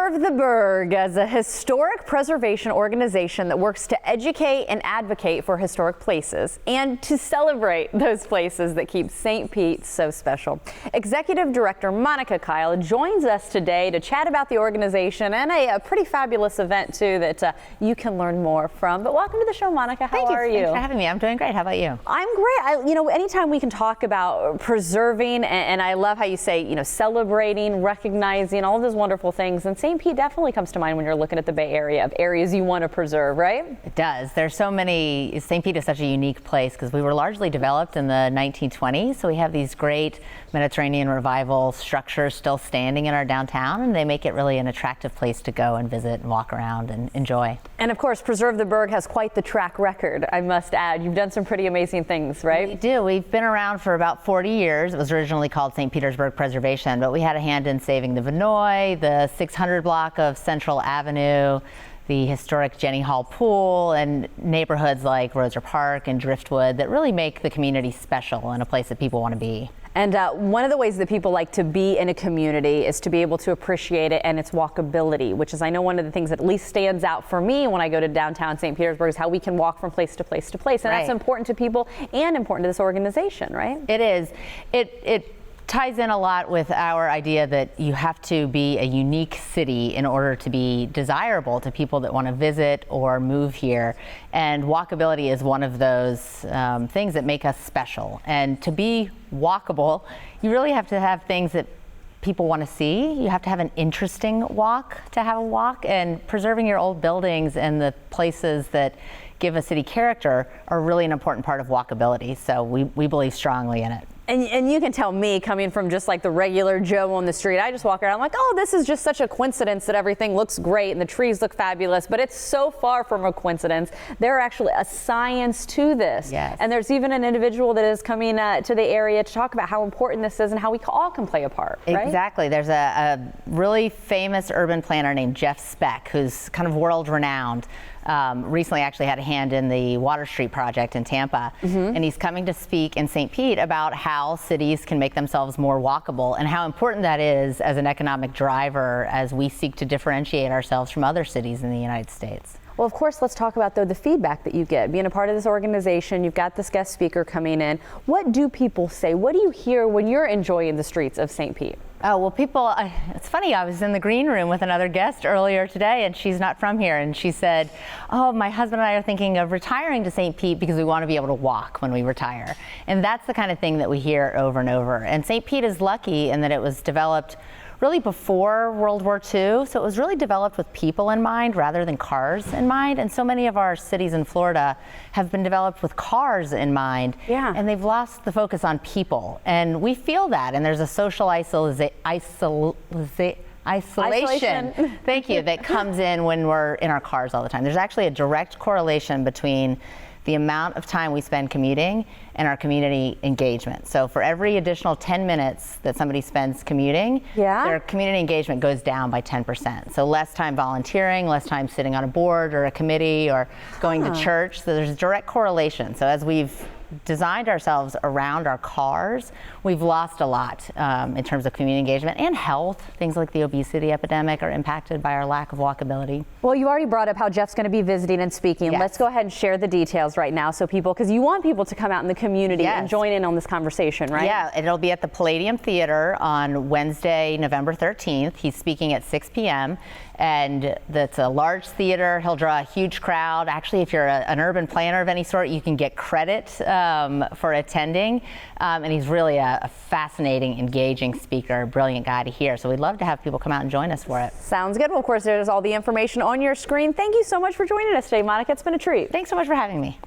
Preserve the Burg as a historic preservation organization that works to educate and advocate for historic places and to celebrate those places that keep St. Pete so special. Executive Director Monica Kyle joins us today to chat about the organization and a pretty fabulous event too that you can learn more from. But welcome to the show, Monica. How are you? Thanks for having me. I'm doing great. How about you? I'm great. Anytime we can talk about preserving, and I love how you say, celebrating, recognizing all of those wonderful things. And St. Pete definitely comes to mind when you're looking at the Bay Area of areas you want to preserve, right? It does. There's so many. St. Pete is such a unique place because we were largely developed in the 1920s. So we have these great Mediterranean revival structures still standing in our downtown, and they make it really an attractive place to go and visit and walk around and enjoy. And of course, Preserve the Burg has quite the track record, I must add. You've done some pretty amazing things, right? We do. We've been around for about 40 years. It was originally called St. Petersburg Preservation, but we had a hand in saving the Vinoy, the 600 block of Central Avenue, the historic Jenny Hall Pool, and neighborhoods like Roser Park and Driftwood that really make the community special and a place that people want to be. And one of the ways that people like to be in a community is to be able to appreciate it and its walkability, which is, I know, one of the things that at least stands out for me when I go to downtown St. Petersburg is how we can walk from place to place to place. And that's important to people and important to this organization, right? It is. It ties in a lot with our idea that you have to be a unique city in order to be desirable to people that want to visit or move here. And walkability is one of those things that make us special. And to be walkable, you really have to have things that people want to see. You have to have an interesting walk to have a walk, and preserving your old buildings and the places that give a city character are really an important part of walkability. So we believe strongly in it. And you can tell me, coming from just like the regular Joe on the street, I just walk around, I'm like, oh, this is just such a coincidence that everything looks great and the trees look fabulous, but it's so far from a coincidence. There's actually a science to this. Yes. And there's even an individual that is coming to the area to talk about how important this is and how we all can play a part, right? Exactly. There's a really famous urban planner named Jeff Speck, who's kind of world renowned. Recently actually had a hand in the Water Street project in Tampa, and he's coming to speak in St. Pete about how cities can make themselves more walkable and how important that is as an economic driver as we seek to differentiate ourselves from other cities in the United States. Well, of course, let's talk about, though, the feedback that you get. Being a part of this organization, you've got this guest speaker coming in. What do people say? What do you hear when you're enjoying the streets of St. Pete? Oh, well, people, it's funny, I was in the green room with another guest earlier today, and she's not from here, and she said, oh, my husband and I are thinking of retiring to St. Pete because we want to be able to walk when we retire. And that's the kind of thing that we hear over and over. And St. Pete is lucky in that it was developed really before World War II, so it was really developed with people in mind rather than cars in mind. And so many of our cities in Florida have been developed with cars in mind, and they've lost the focus on people. And we feel that, and there's a social isolation, thank you, that comes in when we're in our cars all the time. There's actually a direct correlation between the amount of time we spend commuting and our community engagement. So for every additional 10 minutes that somebody spends commuting, their community engagement goes down by 10%. So less time volunteering, less time sitting on a board or a committee or going to church. So there's a direct correlation. So as we've designed ourselves around our cars, we've lost a lot in terms of community engagement and health. Things like the obesity epidemic are impacted by our lack of walkability. Well, you already brought up how Jeff's going to be visiting and speaking. Let's go ahead and share the details right now so people, because you want people to come out in the community and join in on this conversation, right? Yeah, it'll be at the Palladium Theater on Wednesday, November 13th. He's speaking at 6 p.m. and that's a large theater. He'll draw a huge crowd. Actually, if you're an urban planner of any sort, you can get credit for attending. And he's really a fascinating, engaging speaker, brilliant guy to hear. So we'd love to have people come out and join us for it. Sounds good. Well, of course, there's all the information on your screen. Thank you so much for joining us today, Monica. It's been a treat. Thanks so much for having me.